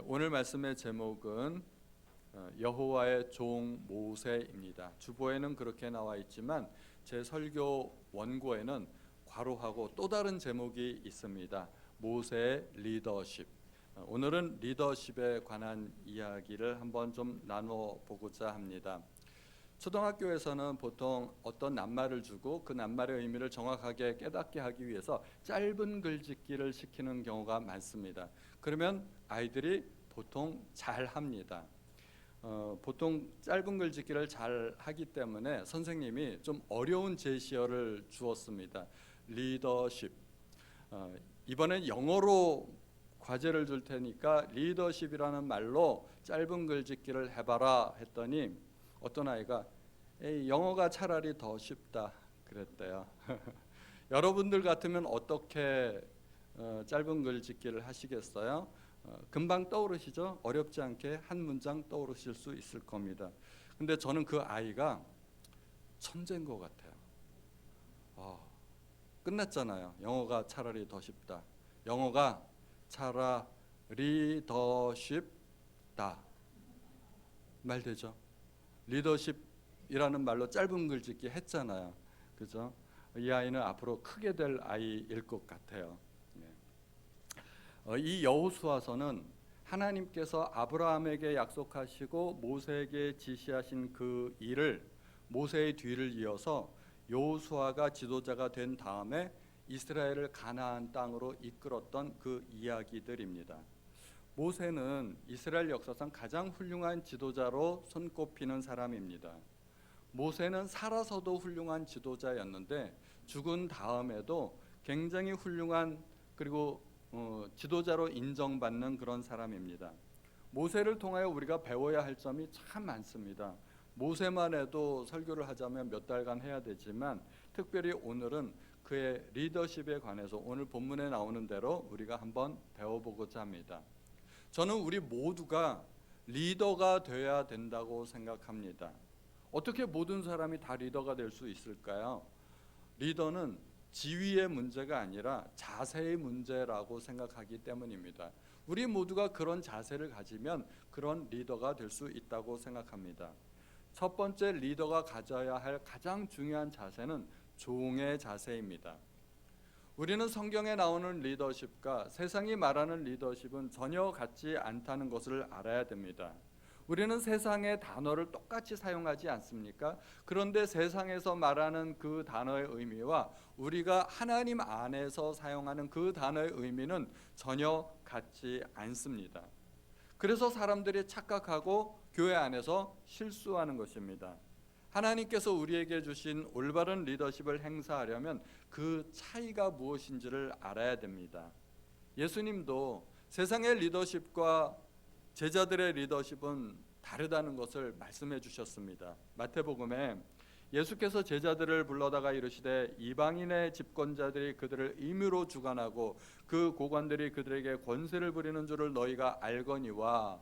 오늘 말씀의 제목은 여호와의 종 모세입니다. 주보에는 그렇게 나와 있지만 제 설교 원고에는 괄호하고 또 다른 제목이 있습니다. 모세의 리더십. 오늘은 리더십에 관한 이야기를 한번 좀 나눠보고자 합니다. 초등학교에서는 보통 어떤 낱말을 주고 그 낱말의 의미를 정확하게 깨닫게 하기 위해서 짧은 글짓기를 시키는 경우가 많습니다. 그러면 아이들이 보통 잘 합니다. 보통 짧은 글짓기를 잘 하기 때문에 선생님이 좀 어려운 제시어를 주었습니다. 리더십. 이번엔 영어로 과제를 줄 테니까 리더십이라는 말로 짧은 글짓기를 해봐라 했더니 어떤 아이가 영어가 차라리 더 쉽다 그랬대요. 여러분들 같으면 어떻게 짧은 글짓기를 하시겠어요? 금방 떠오르시죠? 어렵지 않게 한 문장 떠오르실 수 있을 겁니다. 근데 저는 그 아이가 천재인 것 같아요. 끝났잖아요. 영어가 차라리 더 쉽다. 영어가 차라리 더 쉽다. 말 되죠? 리더십이라는 말로 짧은 글짓기 했잖아요. 그죠? 이 아이는 앞으로 크게 될 아이일 것 같아요. 이 여호수아서는 하나님께서 아브라함에게 약속하시고 모세에게 지시하신 그 일을 모세의 뒤를 이어서 여호수아가 지도자가 된 다음에 이스라엘을 가나안 땅으로 이끌었던 그 이야기들입니다. 모세는 이스라엘 역사상 가장 훌륭한 지도자로 손꼽히는 사람입니다. 모세는 살아서도 훌륭한 지도자였는데 죽은 다음에도 굉장히 훌륭한 그리고 지도자로 인정받는 그런 사람입니다. 모세를 통하여 우리가 배워야 할 점이 참 많습니다. 모세만 해도 설교를 하자면 몇 달간 해야 되지만 특별히 오늘은 그의 리더십에 관해서 오늘 본문에 나오는 대로 우리가 한번 배워보고자 합니다. 저는 우리 모두가 리더가 되어야 된다고 생각합니다. 어떻게 모든 사람이 다 리더가 될 수 있을까요? 리더는 지위의 문제가 아니라 자세의 문제라고 생각하기 때문입니다. 우리 모두가 그런 자세를 가지면 그런 리더가 될 수 있다고 생각합니다. 첫 번째 리더가 가져야 할 가장 중요한 자세는 종의 자세입니다. 우리는 성경에 나오는 리더십과 세상이 말하는 리더십은 전혀 같지 않다는 것을 알아야 됩니다. 우리는 세상의 단어를 똑같이 사용하지 않습니까? 그런데 세상에서 말하는 그 단어의 의미와 우리가 하나님 안에서 사용하는 그 단어의 의미는 전혀 같지 않습니다. 그래서 사람들이 착각하고 교회 안에서 실수하는 것입니다. 하나님께서 우리에게 주신 올바른 리더십을 행사하려면 그 차이가 무엇인지를 알아야 됩니다. 예수님도 세상의 리더십과 제자들의 리더십은 다르다는 것을 말씀해 주셨습니다. 마태복음에 예수께서 제자들을 불러다가 이르시되 이방인의 집권자들이 그들을 임의로 주관하고 그 고관들이 그들에게 권세를 부리는 줄을 너희가 알거니와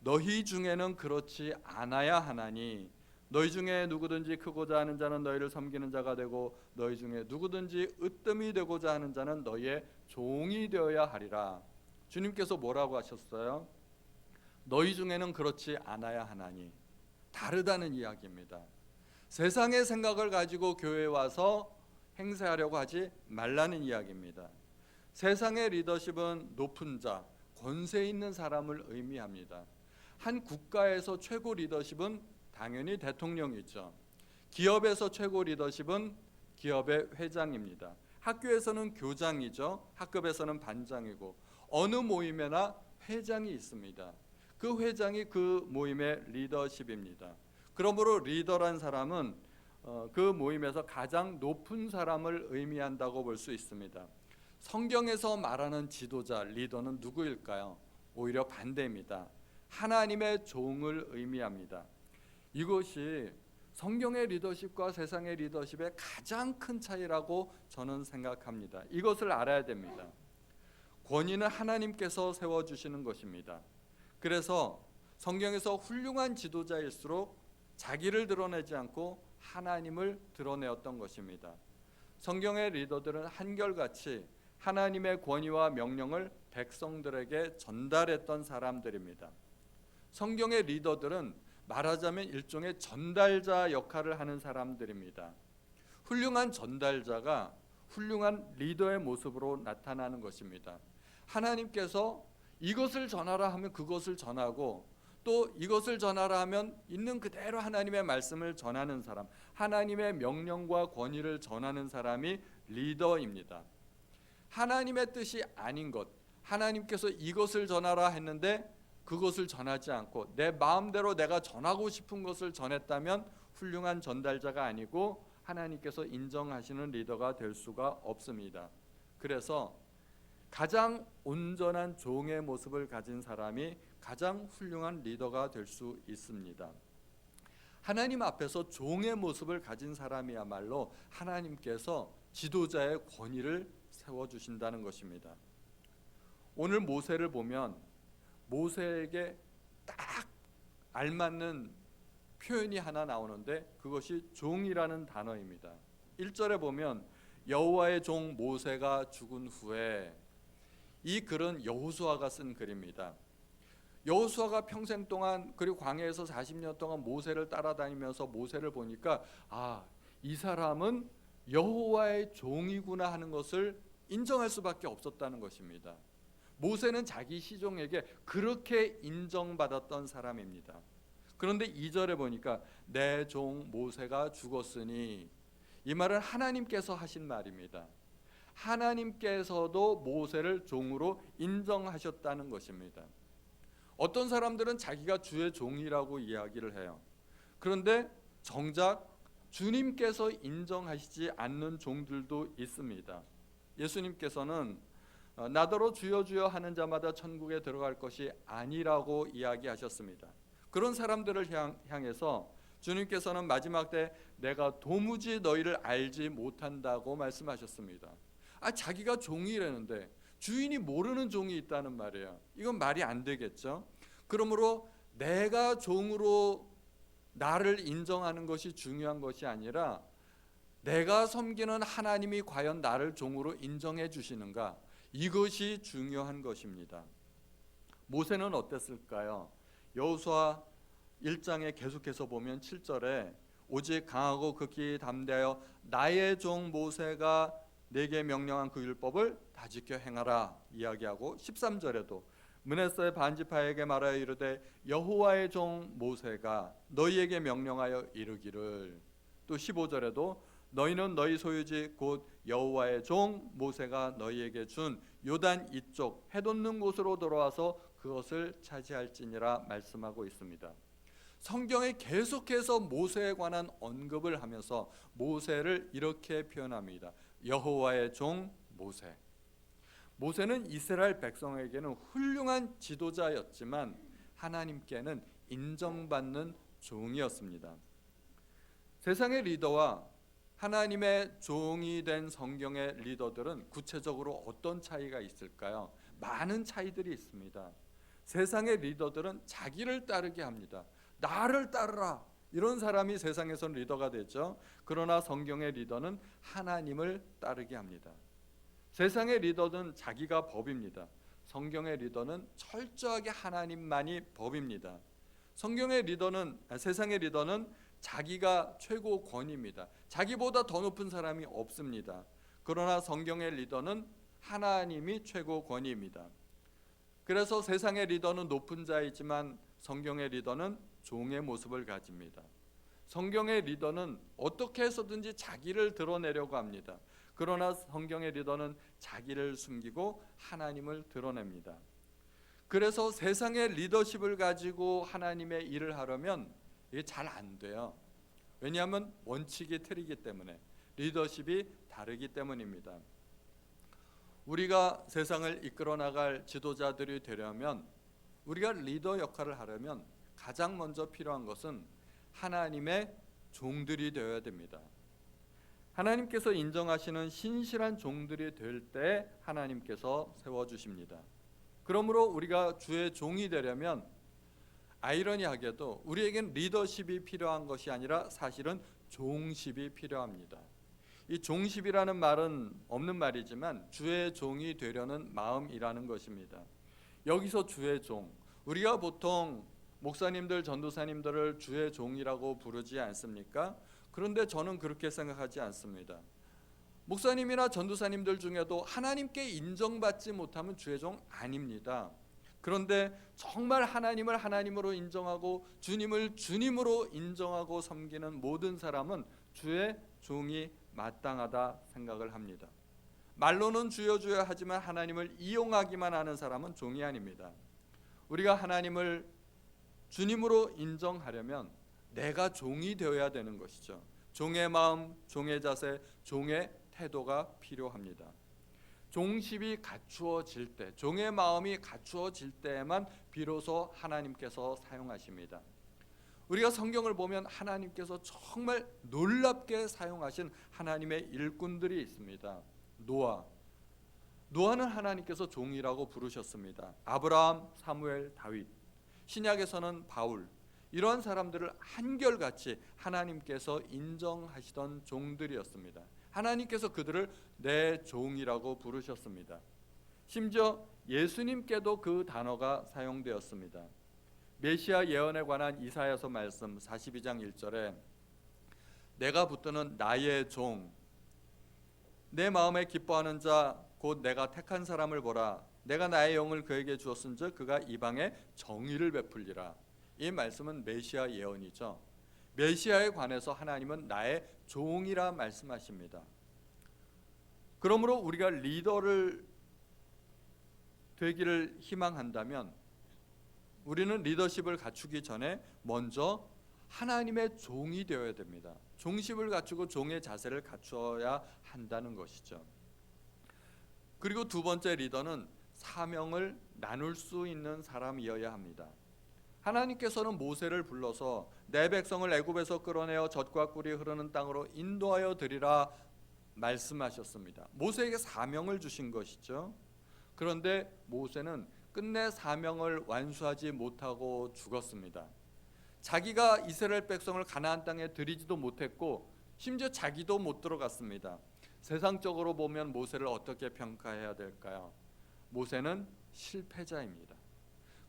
너희 중에는 그렇지 않아야 하나니 너희 중에 누구든지 크고자 하는 자는 너희를 섬기는 자가 되고 너희 중에 누구든지 으뜸이 되고자 하는 자는 너희의 종이 되어야 하리라. 주님께서 뭐라고 하셨어요? 너희 중에는 그렇지 않아야 하나니. 다르다는 이야기입니다. 세상의 생각을 가지고 교회에 와서 행세하려고 하지 말라는 이야기입니다. 세상의 리더십은 높은 자, 권세 있는 사람을 의미합니다. 한 국가에서 최고 리더십은 당연히 대통령이죠. 기업에서 최고 리더십은 기업의 회장입니다. 학교에서는 교장이죠. 학급에서는 반장이고 어느 모임에나 회장이 있습니다. 그 회장이 그 모임의 리더십입니다. 그러므로 리더란 사람은 그 모임에서 가장 높은 사람을 의미한다고 볼 수 있습니다. 성경에서 말하는 지도자, 리더는 누구일까요? 오히려 반대입니다. 하나님의 종을 의미합니다. 이것이 성경의 리더십과 세상의 리더십의 가장 큰 차이라고 저는 생각합니다. 이것을 알아야 됩니다. 권위는 하나님께서 세워주시는 것입니다. 그래서 성경에서 훌륭한 지도자일수록 자기를 드러내지 않고 하나님을 드러내었던 것입니다. 성경의 리더들은 한결같이 하나님의 권위와 명령을 백성들에게 전달했던 사람들입니다. 성경의 리더들은 말하자면 일종의 전달자 역할을 하는 사람들입니다. 훌륭한 전달자가 훌륭한 리더의 모습으로 나타나는 것입니다. 하나님께서 이것을 전하라 하면 그것을 전하고, 또 이것을 전하라 하면 있는 그대로 하나님의 말씀을 전하는 사람, 하나님의 명령과 권위를 전하는 사람이 리더입니다. 하나님의 뜻이 아닌 것, 하나님께서 이것을 전하라 했는데 그것을 전하지 않고 내 마음대로 내가 전하고 싶은 것을 전했다면 훌륭한 전달자가 아니고 하나님께서 인정하시는 리더가 될 수가 없습니다. 그래서 가장 온전한 종의 모습을 가진 사람이 가장 훌륭한 리더가 될 수 있습니다. 하나님 앞에서 종의 모습을 가진 사람이야말로 하나님께서 지도자의 권위를 세워주신다는 것입니다. 오늘 모세를 보면 모세에게 딱 알맞는 표현이 하나 나오는데 그것이 종이라는 단어입니다. 1절에 보면 여호와의 종 모세가 죽은 후에, 이 글은 여호수아가 쓴 글입니다. 여호수아가 평생 동안 그리고 광야에서 40년 동안 모세를 따라다니면서 모세를 보니까 이 사람은 여호와의 종이구나 하는 것을 인정할 수밖에 없었다는 것입니다. 모세는 자기 시종에게 그렇게 인정받았던 사람입니다. 그런데 2절에 보니까 내 종 모세가 죽었으니, 이 말은 하나님께서 하신 말입니다. 하나님께서도 모세를 종으로 인정하셨다는 것입니다. 어떤 사람들은 자기가 주의 종이라고 이야기를 해요. 그런데 정작 주님께서 인정하시지 않는 종들도 있습니다. 예수님께서는 나더러 주여 주여 하는 자마다 천국에 들어갈 것이 아니라고 이야기하셨습니다. 그런 사람들을 향해서 주님께서는 마지막 때 내가 도무지 너희를 알지 못한다고 말씀하셨습니다. 자기가 종이라는데 주인이 모르는 종이 있다는 말이에요. 이건 말이 안 되겠죠. 그러므로 내가 종으로 나를 인정하는 것이 중요한 것이 아니라 내가 섬기는 하나님이 과연 나를 종으로 인정해 주시는가, 이것이 중요한 것입니다. 모세는 어땠을까요? 여호수아 1장에 계속해서 보면 7절에 오직 강하고 극히 담대하여 나의 종 모세가 내게 명령한 그 율법을 다 지켜 행하라 이야기하고, 13절에도 므낫세 반지파에게 말하여 이르되 여호와의 종 모세가 너희에게 명령하여 이르기를, 또 15절에도 너희는 너희 소유지 곧 여호와의 종 모세가 너희에게 준 요단 이쪽 해돋는 곳으로 돌아와서 그것을 차지할지니라 말씀하고 있습니다. 성경에 계속해서 모세에 관한 언급을 하면서 모세를 이렇게 표현합니다. 여호와의 종 모세. 모세는 이스라엘 백성에게는 훌륭한 지도자였지만 하나님께는 인정받는 종이었습니다. 세상의 리더와 하나님의 종이 된 성경의 리더들은 구체적으로 어떤 차이가 있을까요? 많은 차이들이 있습니다. 세상의 리더들은 자기를 따르게 합니다. 나를 따르라, 이런 사람이 세상에선 리더가 되죠. 그러나 성경의 리더는 하나님을 따르게 합니다. 세상의 리더는 자기가 법입니다. 성경의 리더는 철저하게 하나님만이 법입니다. 세상의 리더는 자기가 최고 권위입니다. 자기보다 더 높은 사람이 없습니다. 그러나 성경의 리더는 하나님이 최고 권위입니다. 그래서 세상의 리더는 높은 자이지만 성경의 리더는 종의 모습을 가집니다. 성경의 리더는 어떻게 해서든지 자기를 드러내려고 합니다. 그러나 성경의 리더는 자기를 숨기고 하나님을 드러냅니다. 그래서 세상의 리더십을 가지고 하나님의 일을 하려면 이게 잘 안 돼요. 왜냐하면 원칙이 틀리기 때문에, 리더십이 다르기 때문입니다. 우리가 세상을 이끌어 나갈 지도자들이 되려면, 우리가 리더 역할을 하려면 가장 먼저 필요한 것은 하나님의 종들이 되어야 됩니다. 하나님께서 인정하시는 신실한 종들이 될 때 하나님께서 세워주십니다. 그러므로 우리가 주의 종이 되려면 아이러니하게도 우리에겐 리더십이 필요한 것이 아니라 사실은 종십이 필요합니다. 이 종십이라는 말은 없는 말이지만 주의 종이 되려는 마음이라는 것입니다. 여기서 주의 종, 우리가 보통 목사님들, 전도사님들을 주의 종이라고 부르지 않습니까? 그런데 저는 그렇게 생각하지 않습니다. 목사님이나 전도사님들 중에도 하나님께 인정받지 못하면 주의 종 아닙니다. 그런데 정말 하나님을 하나님으로 인정하고 주님을 주님으로 인정하고 섬기는 모든 사람은 주의 종이 마땅하다 생각을 합니다. 말로는 주여 주여 하지만 하나님을 이용하기만 하는 사람은 종이 아닙니다. 우리가 하나님을 주님으로 인정하려면 내가 종이 되어야 되는 것이죠. 종의 마음, 종의 자세, 종의 태도가 필요합니다. 종십이 갖추어질 때, 종의 마음이 갖추어질 때에만 비로소 하나님께서 사용하십니다. 우리가 성경을 보면 하나님께서 정말 놀랍게 사용하신 하나님의 일꾼들이 있습니다. 노아는 하나님께서 종이라고 부르셨습니다. 아브라함, 사무엘, 다윗, 신약에서는 바울, 이러한 사람들을 한결같이 하나님께서 인정하시던 종들이었습니다. 하나님께서 그들을 내 종이라고 부르셨습니다. 심지어 예수님께도 그 단어가 사용되었습니다. 메시아 예언에 관한 이사야서 말씀 42장 1절에 내가 붙드는 나의 종, 내 마음에 기뻐하는 자 곧 내가 택한 사람을 보라. 내가 나의 영을 그에게 주었은즉 그가 이방에 정의를 베풀리라. 이 말씀은 메시아 예언이죠. 메시아에 관해서 하나님은 나의 종이라 말씀하십니다. 그러므로 우리가 리더를 되기를 희망한다면 우리는 리더십을 갖추기 전에 먼저 하나님의 종이 되어야 됩니다. 종십을 갖추고 종의 자세를 갖추어야 한다는 것이죠. 그리고 두 번째 리더는 사명을 나눌 수 있는 사람이어야 합니다. 하나님께서는 모세를 불러서 내 백성을 애굽에서 끌어내어 젖과 꿀이 흐르는 땅으로 인도하여 드리라 말씀하셨습니다. 모세에게 사명을 주신 것이죠. 그런데 모세는 끝내 사명을 완수하지 못하고 죽었습니다. 자기가 이스라엘 백성을 가나안 땅에 들이지도 못했고 심지어 자기도 못 들어갔습니다. 세상적으로 보면 모세를 어떻게 평가해야 될까요? 모세는 실패자입니다.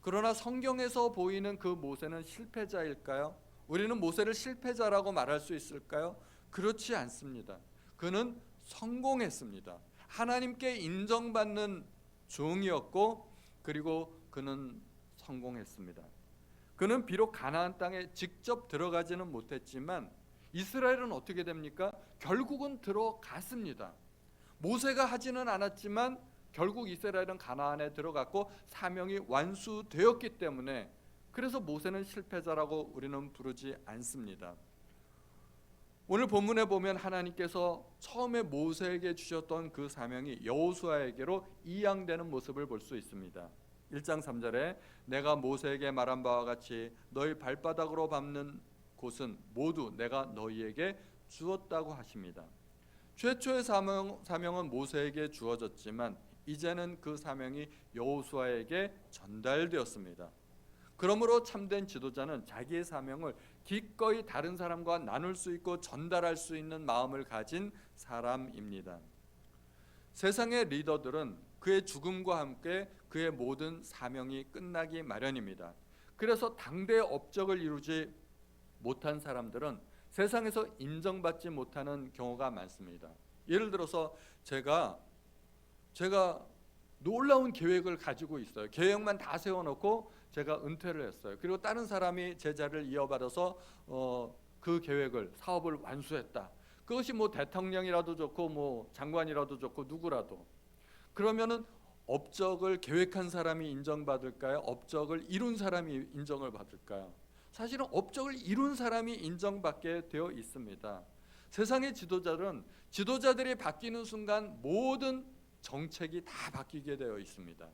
그러나 성경에서 보이는 그 모세는 실패자일까요? 우리는 모세를 실패자라고 말할 수 있을까요? 그렇지 않습니다. 그는 성공했습니다. 하나님께 인정받는 종이었고 그리고 그는 성공했습니다. 그는 비록 가나안 땅에 직접 들어가지는 못했지만 이스라엘은 어떻게 됩니까? 결국은 들어갔습니다. 모세가 하지는 않았지만 결국 이스라엘은 가나안에 들어갔고 사명이 완수되었기 때문에 그래서 모세는 실패자라고 우리는 부르지 않습니다. 오늘 본문에 보면 하나님께서 처음에 모세에게 주셨던 그 사명이 여호수아에게로 이양되는 모습을 볼 수 있습니다. 1장 3절에 내가 모세에게 말한 바와 같이 너희 발바닥으로 밟는 곳은 모두 내가 너희에게 주었다고 하십니다. 최초의 사명은 모세에게 주어졌지만 이제는 그 사명이 여호수아에게 전달되었습니다. 그러므로 참된 지도자는 자기의 사명을 기꺼이 다른 사람과 나눌 수 있고 전달할 수 있는 마음을 가진 사람입니다. 세상의 리더들은 그의 죽음과 함께 그의 모든 사명이 끝나기 마련입니다. 그래서 당대의 업적을 이루지 못한 사람들은 세상에서 인정받지 못하는 경우가 많습니다. 예를 들어서 제가 놀라운 계획을 가지고 있어요. 계획만 다 세워놓고 제가 은퇴를 했어요. 그리고 다른 사람이 제 자리를 이어받아서 그 계획을 사업을 완수했다. 그것이 뭐 대통령이라도 좋고 뭐 장관이라도 좋고 누구라도. 그러면은 업적을 계획한 사람이 인정받을까요? 업적을 이룬 사람이 인정을 받을까요? 사실은 업적을 이룬 사람이 인정받게 되어 있습니다. 세상의 지도자들이 바뀌는 순간 모든 정책이 다 바뀌게 되어 있습니다.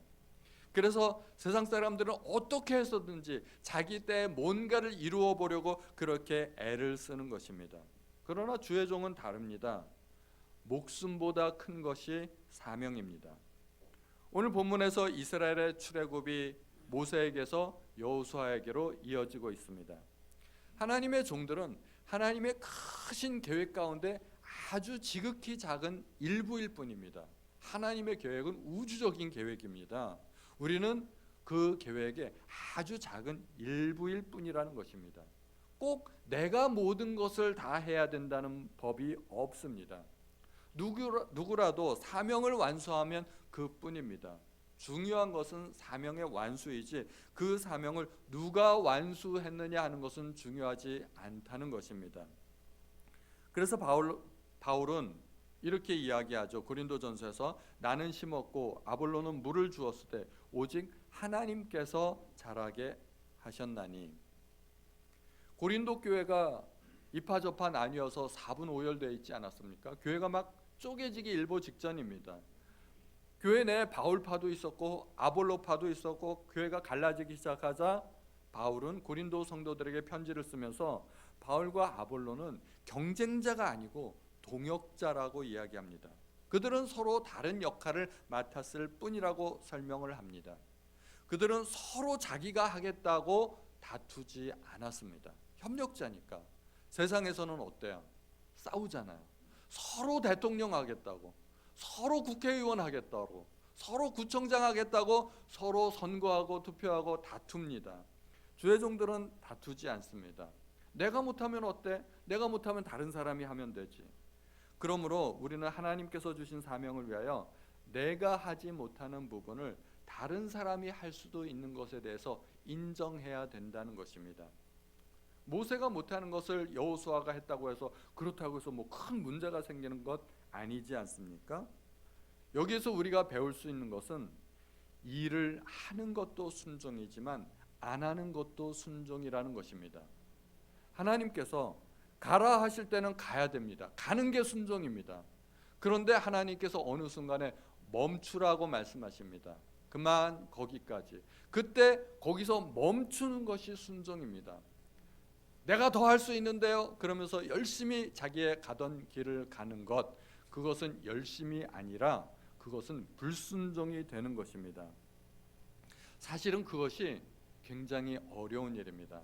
그래서 세상 사람들은 어떻게 해서든지 자기 때에 뭔가를 이루어 보려고 그렇게 애를 쓰는 것입니다. 그러나 주의 종은 다릅니다. 목숨보다 큰 것이 사명입니다. 오늘 본문에서 이스라엘의 출애굽이 모세에게서 여호수아에게로 이어지고 있습니다. 하나님의 종들은 하나님의 크신 계획 가운데 아주 지극히 작은 일부일 뿐입니다. 하나님의 계획은 우주적인 계획입니다. 우리는 그 계획의 아주 작은 일부일 뿐이라는 것입니다. 꼭 내가 모든 것을 다 해야 된다는 법이 없습니다. 누구라도 사명을 완수하면 그뿐입니다. 중요한 것은 사명의 완수이지 그 사명을 누가 완수했느냐 하는 것은 중요하지 않다는 것입니다. 그래서 바울은 이렇게 이야기하죠. 고린도전서에서 나는 심었고 아볼로는 물을 주었을 때 오직 하나님께서 자라게 하셨나니. 고린도 교회가 이파저파 나뉘어서 4분 5열 있지 않았습니까? 교회가 막 쪼개지기 일보 직전입니다. 교회 내에 바울파도 있었고 아볼로파도 있었고 교회가 갈라지기 시작하자 바울은 고린도 성도들에게 편지를 쓰면서 바울과 아볼로는 경쟁자가 아니고 동역자라고 이야기합니다. 그들은 서로 다른 역할을 맡았을 뿐이라고 설명을 합니다. 그들은 서로 자기가 하겠다고 다투지 않았습니다. 협력자니까. 세상에서는 어때요? 싸우잖아요. 서로 대통령 하겠다고, 서로 국회의원 하겠다고, 서로 구청장 하겠다고 서로 선거하고 투표하고 다툽니다. 주의 종들은 다투지 않습니다. 내가 못하면 어때? 내가 못하면 다른 사람이 하면 되지. 그러므로 우리는 하나님께서 주신 사명을 위하여 내가 하지 못하는 부분을 다른 사람이 할 수도 있는 것에 대해서 인정해야 된다는 것입니다. 모세가 못하는 것을 여호수아가 했다고 해서 그렇다고 해서 뭐 큰 문제가 생기는 것 아니지 않습니까? 여기에서 우리가 배울 수 있는 것은 일을 하는 것도 순종이지만 안 하는 것도 순종이라는 것입니다. 하나님께서 가라 하실 때는 가야 됩니다. 가는 게 순종입니다. 그런데 하나님께서 어느 순간에 멈추라고 말씀하십니다. 그만 거기까지. 그때 거기서 멈추는 것이 순종입니다. 내가 더 할 수 있는데요. 그러면서 열심히 자기의 가던 길을 가는 것, 그것은 열심이 아니라 그것은 불순종이 되는 것입니다. 사실은 그것이 굉장히 어려운 일입니다.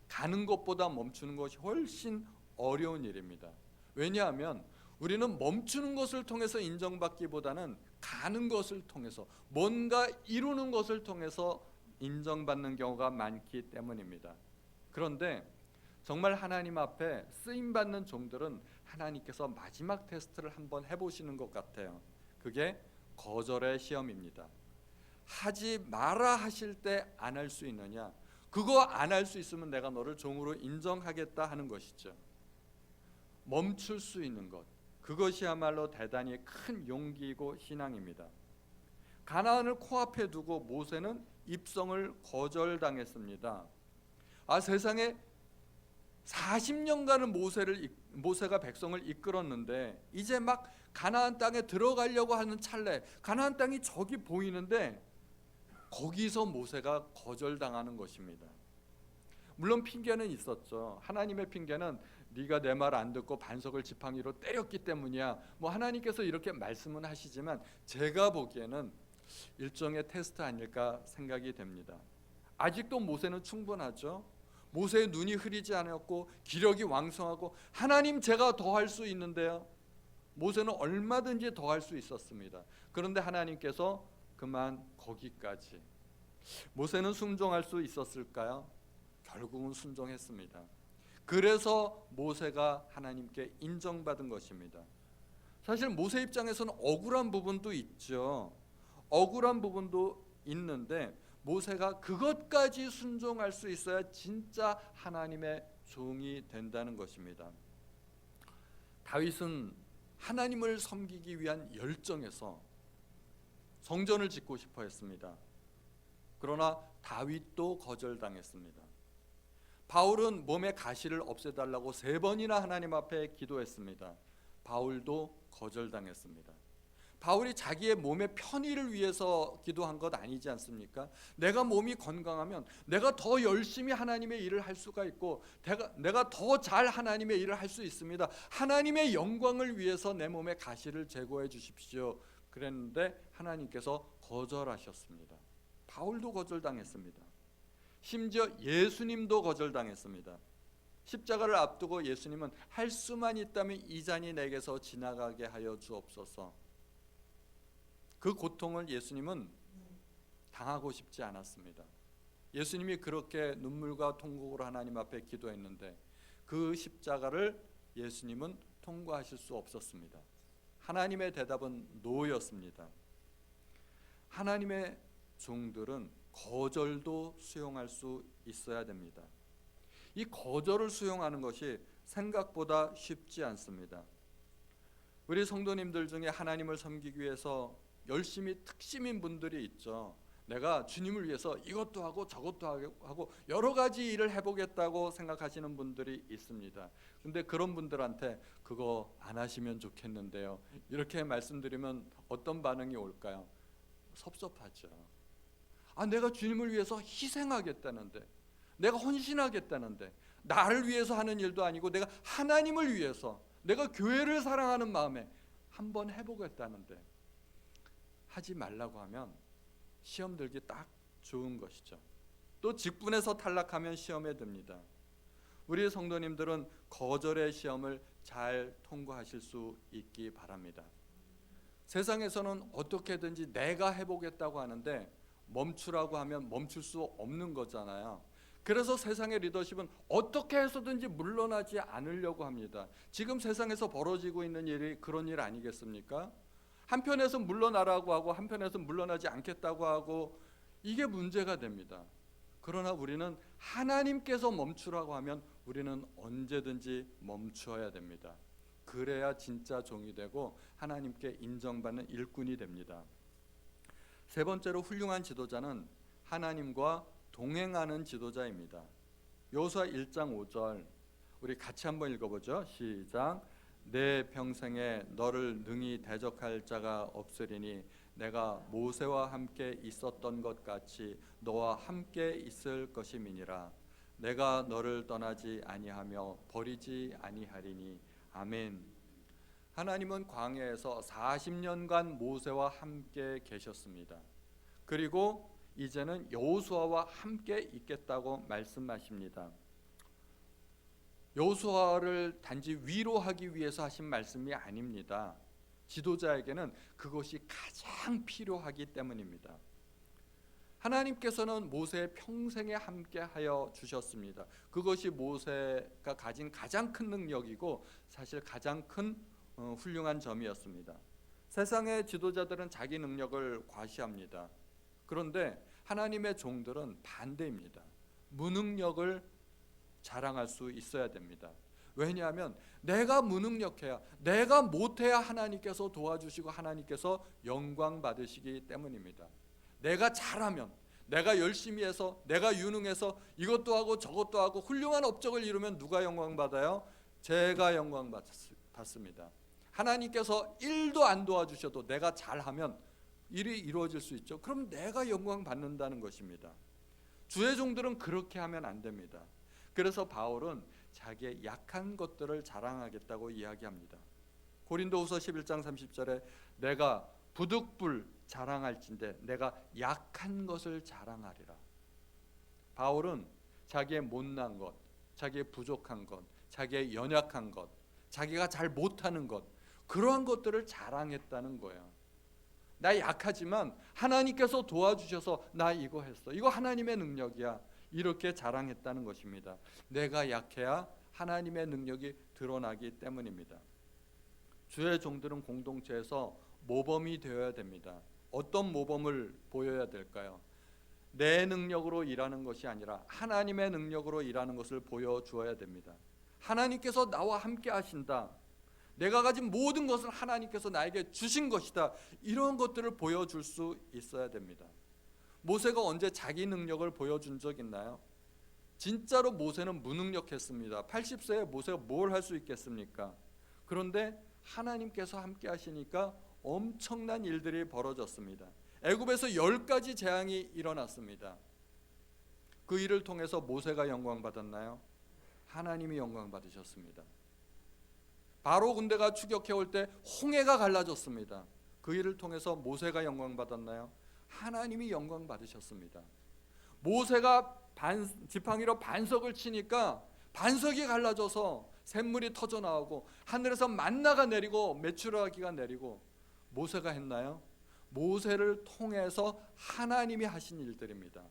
가는 것보다 멈추는 것이 훨씬 어려운 일입니다. 왜냐하면 우리는 멈추는 것을 통해서 인정받기보다는 가는 것을 통해서 뭔가 이루는 것을 통해서 인정받는 경우가 많기 때문입니다. 그런데 정말 하나님 앞에 쓰임받는 종들은 하나님께서 마지막 테스트를 한번 해보시는 것 같아요. 그게 거절의 시험입니다. 하지 마라 하실 때 안 할 수 있느냐? 그거 안 할 수 있으면 내가 너를 종으로 인정하겠다 하는 것이죠. 멈출 수 있는 것, 그것이야말로 대단히 큰 용기이고 신앙입니다. 가나안을 코앞에 두고 모세는 입성을 거절당했습니다. 세상에 40년간은 모세가 백성을 이끌었는데 이제 막 가나안 땅에 들어가려고 하는 찰나에 가나안 땅이 저기 보이는데 거기서 모세가 거절당하는 것입니다. 물론 핑계는 있었죠. 하나님의 핑계는 네가 내 말 안 듣고 반석을 지팡이로 때렸기 때문이야. 뭐 하나님께서 이렇게 말씀은 하시지만 제가 보기에는 일종의 테스트 아닐까 생각이 됩니다. 아직도 모세는 충분하죠. 모세의 눈이 흐리지 않았고 기력이 왕성하고 하나님 제가 더 할 수 있는데요. 모세는 얼마든지 더 할 수 있었습니다. 그런데 하나님께서 그만 거기까지. 모세는 순종할 수 있었을까요? 결국은 순종했습니다. 그래서 모세가 하나님께 인정받은 것입니다. 사실 모세 입장에서는 억울한 부분도 있죠. 억울한 부분도 있는데 모세가 그것까지 순종할 수 있어야 진짜 하나님의 종이 된다는 것입니다. 다윗은 하나님을 섬기기 위한 열정에서 성전을 짓고 싶어 했습니다. 그러나 다윗도 거절당했습니다. 바울은 몸의 가시를 없애달라고 3번이나 하나님 앞에 기도했습니다. 바울도 거절당했습니다. 바울이 자기의 몸의 편의를 위해서 기도한 것 아니지 않습니까? 내가 몸이 건강하면 내가 더 열심히 하나님의 일을 할 수가 있고 내가 더 잘 하나님의 일을 할 수 있습니다. 하나님의 영광을 위해서 내 몸의 가시를 제거해 주십시오. 그랬는데 하나님께서 거절하셨습니다. 바울도 거절당했습니다. 심지어 예수님도 거절당했습니다. 십자가를 앞두고 예수님은 할 수만 있다면 이 잔이 내게서 지나가게 하여 주옵소서. 그 고통을 예수님은 당하고 싶지 않았습니다. 예수님이 그렇게 눈물과 통곡으로 하나님 앞에 기도했는데 그 십자가를 예수님은 통과하실 수 없었습니다. 하나님의 대답은 노였습니다. 하나님의 종들은 거절도 수용할 수 있어야 됩니다. 이 거절을 수용하는 것이 생각보다 쉽지 않습니다. 우리 성도님들 중에 하나님을 섬기기 위해서 열심히 특심인 분들이 있죠. 내가 주님을 위해서 이것도 하고 저것도 하고 여러 가지 일을 해보겠다고 생각하시는 분들이 있습니다. 근데 그런 분들한테 그거 안 하시면 좋겠는데요, 이렇게 말씀드리면 어떤 반응이 올까요? 섭섭하죠. 내가 주님을 위해서 희생하겠다는데, 내가 헌신하겠다는데, 나를 위해서 하는 일도 아니고 내가 하나님을 위해서, 내가 교회를 사랑하는 마음에 한번 해보겠다는데 하지 말라고 하면 시험 들기 딱 좋은 것이죠. 또 직분에서 탈락하면 시험에 듭니다. 우리 성도님들은 거절의 시험을 잘 통과하실 수 있기 바랍니다. 세상에서는 어떻게든지 내가 해보겠다고 하는데 멈추라고 하면 멈출 수 없는 거잖아요. 그래서 세상의 리더십은 어떻게 해서든지 물러나지 않으려고 합니다. 지금 세상에서 벌어지고 있는 일이 그런 일 아니겠습니까? 한편에서 물러나라고 하고 한편에서 물러나지 않겠다고 하고, 이게 문제가 됩니다. 그러나 우리는 하나님께서 멈추라고 하면 우리는 언제든지 멈춰야 됩니다. 그래야 진짜 종이 되고 하나님께 인정받는 일꾼이 됩니다. 세 번째로 훌륭한 지도자는 하나님과 동행하는 지도자입니다. 여호수아 1장 5절 우리 같이 한번 읽어보죠. 시작. 내 평생에 너를 능히 대적할 자가 없으리니 내가 모세와 함께 있었던 것 같이 너와 함께 있을 것임이니라. 내가 너를 떠나지 아니하며 버리지 아니하리니. 아멘. 하나님은 광야에서 40년간 모세와 함께 계셨습니다. 그리고 이제는 여호수아와 함께 있겠다고 말씀하십니다. 여호수아를 단지 위로하기 위해서 하신 말씀이 아닙니다. 지도자에게는 그것이 가장 필요하기 때문입니다. 하나님께서는 모세의 평생에 함께하여 주셨습니다. 그것이 모세가 가진 가장 큰 능력이고 사실 가장 큰 훌륭한 점이었습니다. 세상의 지도자들은 자기 능력을 과시합니다. 그런데 하나님의 종들은 반대입니다. 무능력을 자랑할 수 있어야 됩니다. 왜냐하면 내가 무능력해야, 내가 못해야 하나님께서 도와주시고 하나님께서 영광 받으시기 때문입니다. 내가 잘하면, 내가 열심히 해서, 내가 유능해서 이것도 하고 저것도 하고 훌륭한 업적을 이루면 누가 영광 받아요? 제가 영광 받습니다. 하나님께서 1도 안 도와주셔도 내가 잘하면 일이 이루어질 수 있죠. 그럼 내가 영광 받는다는 것입니다. 주의 종들은 그렇게 하면 안 됩니다. 그래서 바울은 자기의 약한 것들을 자랑하겠다고 이야기합니다. 고린도후서 11장 30절에 내가 부득불 자랑할진대 내가 약한 것을 자랑하리라. 바울은 자기의 못난 것, 자기의 부족한 것, 자기의 연약한 것, 자기가 잘 못하는 것, 그러한 것들을 자랑했다는 거예요. 나 약하지만 하나님께서 도와주셔서 나 이거 했어, 이거 하나님의 능력이야, 이렇게 자랑했다는 것입니다. 내가 약해야 하나님의 능력이 드러나기 때문입니다. 주의 종들은 공동체에서 모범이 되어야 됩니다. 어떤 모범을 보여야 될까요? 내 능력으로 일하는 것이 아니라 하나님의 능력으로 일하는 것을 보여주어야 됩니다. 하나님께서 나와 함께 하신다, 내가 가진 모든 것을 하나님께서 나에게 주신 것이다, 이런 것들을 보여줄 수 있어야 됩니다. 모세가 언제 자기 능력을 보여준 적 있나요? 진짜로 모세는 무능력했습니다. 80세에 모세가 뭘 할 수 있겠습니까? 그런데 하나님께서 함께 하시니까 엄청난 일들이 벌어졌습니다. 애굽에서 10가지 재앙이 일어났습니다. 그 일을 통해서 모세가 영광 받았나요? 하나님이 영광 받으셨습니다. 바로 군대가 추격해 올 때 홍해가 갈라졌습니다. 그 일을 통해서 모세가 영광 받았나요? 하나님이 영광 받으셨습니다. 모세가 지팡이로 반석을 치니까 반석이 갈라져서 샘물이 터져 나오고 하늘에서 만나가 내리고 메추라기가 내리고 모세가 했나요? 모세를 통해서 하나님이 하신 일들입니다.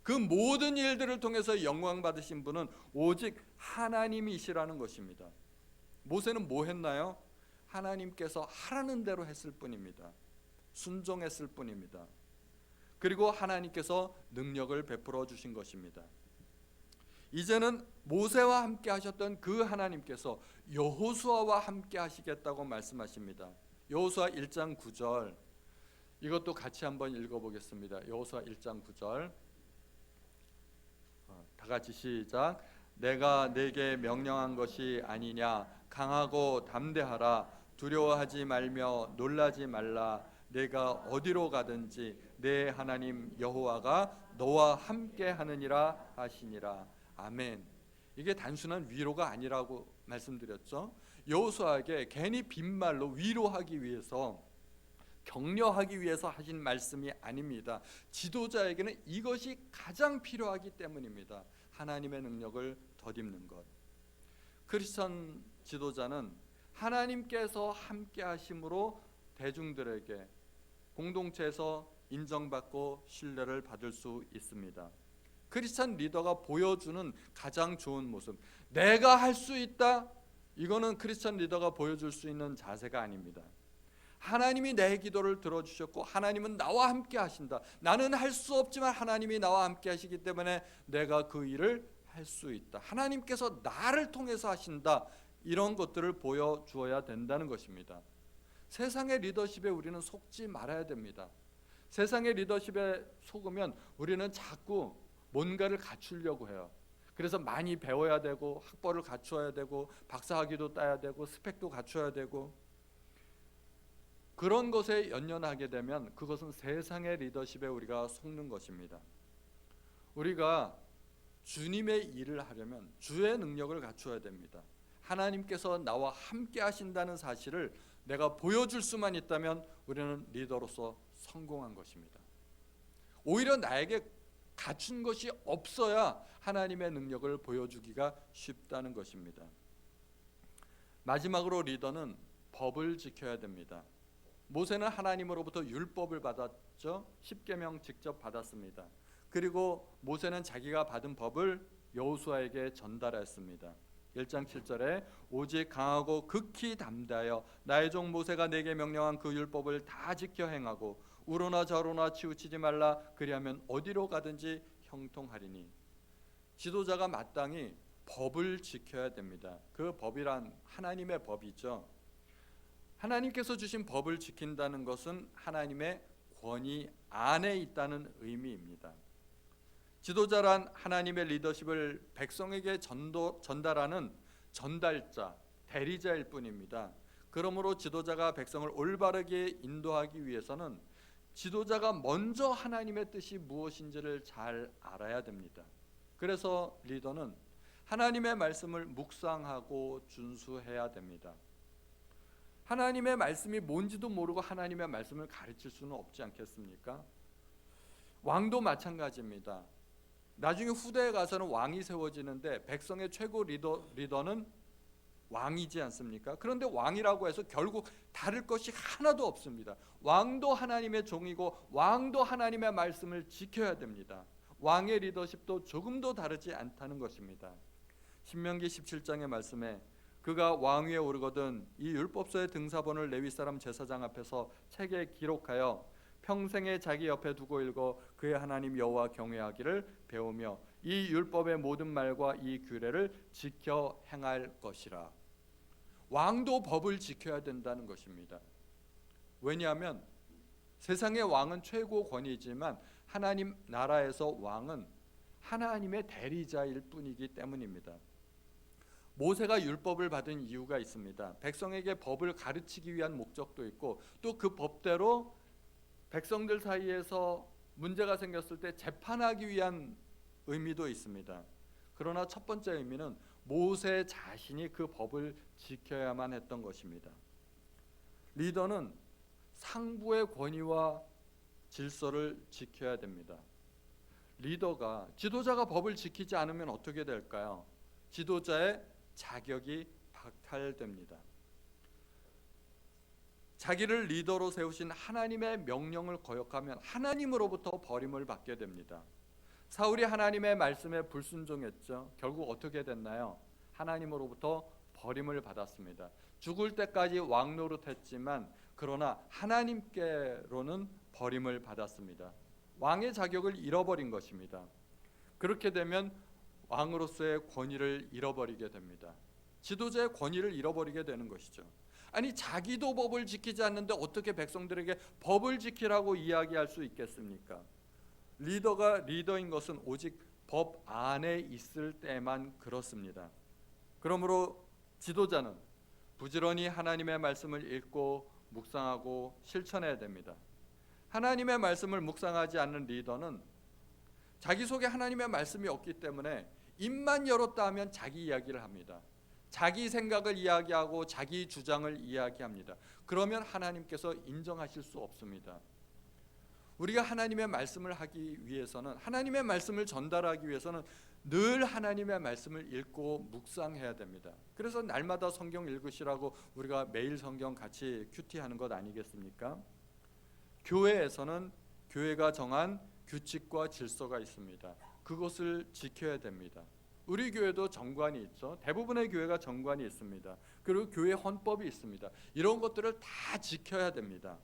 그 모든 일들을 통해서 영광 받으신 분은 오직 하나님이시라는 것입니다. 모세는 뭐 했나요? 하나님께서 하라는 대로 했을 뿐입니다. 순종했을 뿐입니다. 그리고 하나님께서 능력을 베풀어 주신 것입니다. 이제는 모세와 함께 하셨던 그 하나님께서 여호수아와 함께 하시겠다고 말씀하십니다. 여호수아 1장 9절, 이것도 같이 한번 읽어보겠습니다. 여호수아 1장 9절, 다 같이 시작. 내가 네게 명령한 것이 아니냐? 강하고 담대하라. 두려워하지 말며 놀라지 말라. 내가 어디로 가든지 내 하나님 여호와가 너와 함께 하느니라 하시니라. 아멘. 이게 단순한 위로가 아니라고 말씀드렸죠. 여호수아에게 괜히 빈말로 위로하기 위해서, 격려하기 위해서 하신 말씀이 아닙니다. 지도자에게는 이것이 가장 필요하기 때문입니다. 하나님의 능력을 덧입는 것. 크리스천 지도자는 하나님께서 함께 하심으로 대중들에게, 공동체에서 인정받고 신뢰를 받을 수 있습니다. 크리스천 리더가 보여주는 가장 좋은 모습, 내가 할 수 있다, 이거는 크리스천 리더가 보여줄 수 있는 자세가 아닙니다. 하나님이 내 기도를 들어주셨고 하나님은 나와 함께 하신다. 나는 할 수 없지만 하나님이 나와 함께 하시기 때문에 내가 그 일을 할 수 있다. 하나님께서 나를 통해서 하신다. 이런 것들을 보여주어야 된다는 것입니다. 세상의 리더십에 우리는 속지 말아야 됩니다. 세상의 리더십에 속으면 우리는 자꾸 뭔가를 갖추려고 해요. 그래서 많이 배워야 되고 학벌을 갖추어야 되고 박사학위도 따야 되고 스펙도 갖춰야 되고, 그런 것에 연연하게 되면 그것은 세상의 리더십에 우리가 속는 것입니다. 우리가 주님의 일을 하려면 주의 능력을 갖추어야 됩니다. 하나님께서 나와 함께 하신다는 사실을 내가 보여줄 수만 있다면 우리는 리더로서 성공한 것입니다. 오히려 나에게 갖춘 것이 없어야 하나님의 능력을 보여주기가 쉽다는 것입니다. 마지막으로 리더는 법을 지켜야 됩니다. 모세는 하나님으로부터 율법을 받았죠. 십계명 직접 받았습니다. 그리고 모세는 자기가 받은 법을 여호수아에게 전달했습니다. 1장 7절에 오직 강하고 극히 담대하여 나의 종 모세가 내게 명령한 그 율법을 다 지켜 행하고 우로나 저로나 치우치지 말라. 그리하면 어디로 가든지 형통하리니. 지도자가 마땅히 법을 지켜야 됩니다. 그 법이란 하나님의 법이죠. 하나님께서 주신 법을 지킨다는 것은 하나님의 권위 안에 있다는 의미입니다. 지도자란 하나님의 리더십을 백성에게 전달하는 전달자, 대리자일 뿐입니다. 그러므로 지도자가 백성을 올바르게 인도하기 위해서는 지도자가 먼저 하나님의 뜻이 무엇인지를 잘 알아야 됩니다. 그래서 리더는 하나님의 말씀을 묵상하고 준수해야 됩니다. 하나님의 말씀이 뭔지도 모르고 하나님의 말씀을 가르칠 수는 없지 않겠습니까? 왕도 마찬가지입니다. 나중에 후대에 가서는 왕이 세워지는데 백성의 최고 리더는 왕이지 않습니까? 그런데 왕이라고 해서 결국 다를 것이 하나도 없습니다. 왕도 하나님의 종이고 왕도 하나님의 말씀을 지켜야 됩니다. 왕의 리더십도 조금도 다르지 않다는 것입니다. 신명기 17장의 말씀에 그가 왕위에 오르거든 이 율법서의 등사본을 레위 사람 제사장 앞에서 책에 기록하여 평생에 자기 옆에 두고 읽어 그의 하나님 여호와 경외하기를 배우며 이 율법의 모든 말과 이 규례를 지켜 행할 것이라. 왕도 법을 지켜야 된다는 것입니다. 왜냐하면 세상의 왕은 최고 권위지만 하나님 나라에서 왕은 하나님의 대리자일 뿐이기 때문입니다. 모세가 율법을 받은 이유가 있습니다. 백성에게 법을 가르치기 위한 목적도 있고 또 그 법대로 백성들 사이에서 문제가 생겼을 때 재판하기 위한 의미도 있습니다. 그러나 첫 번째 의미는 모세 자신이 그 법을 지켜야만 했던 것입니다. 리더는 상부의 권위와 질서를 지켜야 됩니다. 지도자가 법을 지키지 않으면 어떻게 될까요? 지도자의 자격이 박탈됩니다. 자기를 리더로 세우신 하나님의 명령을 거역하면 하나님으로부터 버림을 받게 됩니다. 사울이 하나님의 말씀에 불순종했죠. 결국 어떻게 됐나요? 하나님으로부터 버림을 받았습니다. 죽을 때까지 왕 노릇했지만 그러나 하나님께로는 버림을 받았습니다. 왕의 자격을 잃어버린 것입니다. 그렇게 되면 왕으로서의 권위를 잃어버리게 됩니다. 지도자의 권위를 잃어버리게 되는 것이죠. 아니, 자기도 법을 지키지 않는데 어떻게 백성들에게 법을 지키라고 이야기할 수 있겠습니까? 리더가 리더인 것은 오직 법 안에 있을 때만 그렇습니다. 그러므로 지도자는 부지런히 하나님의 말씀을 읽고 묵상하고 실천해야 됩니다. 하나님의 말씀을 묵상하지 않는 리더는 자기 속에 하나님의 말씀이 없기 때문에 입만 열었다 하면 자기 이야기를 합니다. 자기 생각을 이야기하고 자기 주장을 이야기합니다. 그러면 하나님께서 인정하실 수 없습니다. 우리가 하나님의 말씀을 하기 위해서는, 하나님의 말씀을 전달하기 위해서는 늘 하나님의 말씀을 읽고 묵상해야 됩니다. 그래서 날마다 성경 읽으시라고 우리가 매일 성경 같이 큐티하는 것 아니겠습니까? 교회에서는 교회가 정한 규칙과 질서가 있습니다. 그것을 지켜야 됩니다. 우리 교회도 정관이 있죠. 대부분의 교회가 정관이 있습니다. 그리고 교회 헌법이 있습니다. 이런 것들을 다 지켜야 됩니다.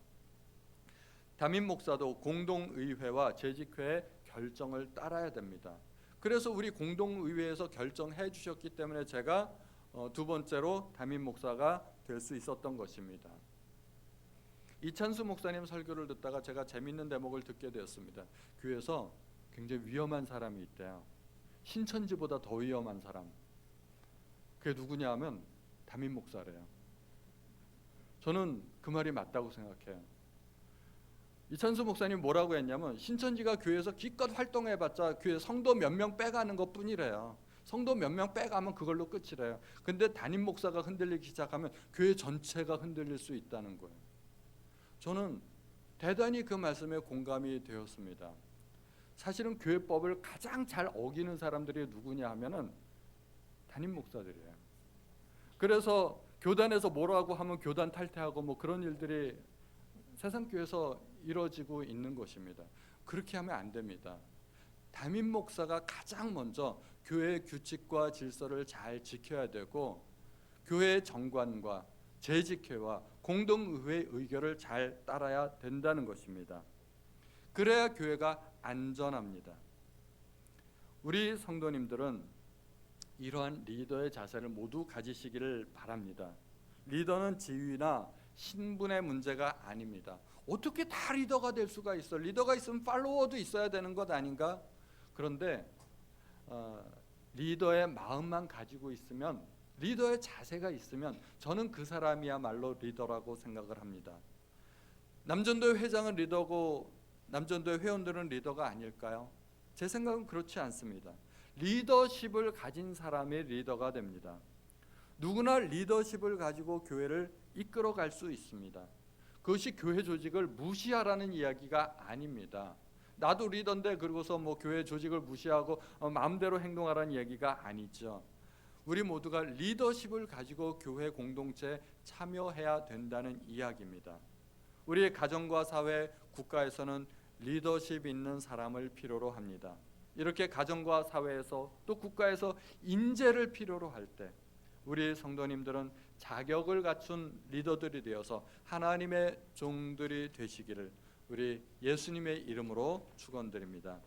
담임 목사도 공동의회와 재직회의 결정을 따라야 됩니다. 그래서 우리 공동의회에서 결정해 주셨기 때문에 제가 두 번째로 담임 목사가 될 수 있었던 것입니다. 이찬수 목사님 설교를 듣다가 제가 재밌는 대목을 듣게 되었습니다. 교회에서 굉장히 위험한 사람이 있대요. 신천지보다 더 위험한 사람. 그게 누구냐 하면 담임 목사래요. 저는 그 말이 맞다고 생각해요. 이찬수 목사님 뭐라고 했냐면 신천지가 교회에서 기껏 활동해봤자 교회 성도 몇 명 빼가는 것뿐이래요. 성도 몇 명 빼가면 그걸로 끝이래요. 근데 담임 목사가 흔들리기 시작하면 교회 전체가 흔들릴 수 있다는 거예요. 저는 대단히 그 말씀에 공감이 되었습니다. 사실은 교회법을 가장 잘 어기는 사람들이 누구냐 하면은 담임 목사들이에요. 그래서 교단에서 뭐라고 하면 교단 탈퇴하고 뭐 그런 일들이 세상 교회에서 이루어지고 있는 것입니다. 그렇게 하면 안 됩니다. 담임 목사가 가장 먼저 교회의 규칙과 질서를 잘 지켜야 되고 교회의 정관과 재직회와 공동의회의 의결을 잘 따라야 된다는 것입니다. 그래야 교회가 안전합니다. 우리 성도님들은 이러한 리더의 자세를 모두 가지시기를 바랍니다. 리더는 지위나 신분의 문제가 아닙니다. 어떻게 다 리더가 될 수가 있어? 리더가 있으면 팔로워도 있어야 되는 것 아닌가? 그런데 리더의 마음만 가지고 있으면, 리더의 자세가 있으면 저는 그 사람이야말로 리더라고 생각을 합니다. 남전도회 회장은 리더고 남전도회 회원들은 리더가 아닐까요? 제 생각은 그렇지 않습니다. 리더십을 가진 사람이 리더가 됩니다. 누구나 리더십을 가지고 교회를 이끌어갈 수 있습니다. 그것이 교회 조직을 무시하라는 이야기가 아닙니다. 나도 리더인데 그러고서 뭐 교회 조직을 무시하고 마음대로 행동하라는 얘기가 아니죠. 우리 모두가 리더십을 가지고 교회 공동체에 참여해야 된다는 이야기입니다. 우리의 가정과 사회, 국가에서는 리더십 있는 사람을 필요로 합니다. 이렇게 가정과 사회에서 또 국가에서 인재를 필요로 할 때 우리 성도님들은 자격을 갖춘 리더들이 되어서 하나님의 종들이 되시기를 우리 예수님의 이름으로 축원드립니다.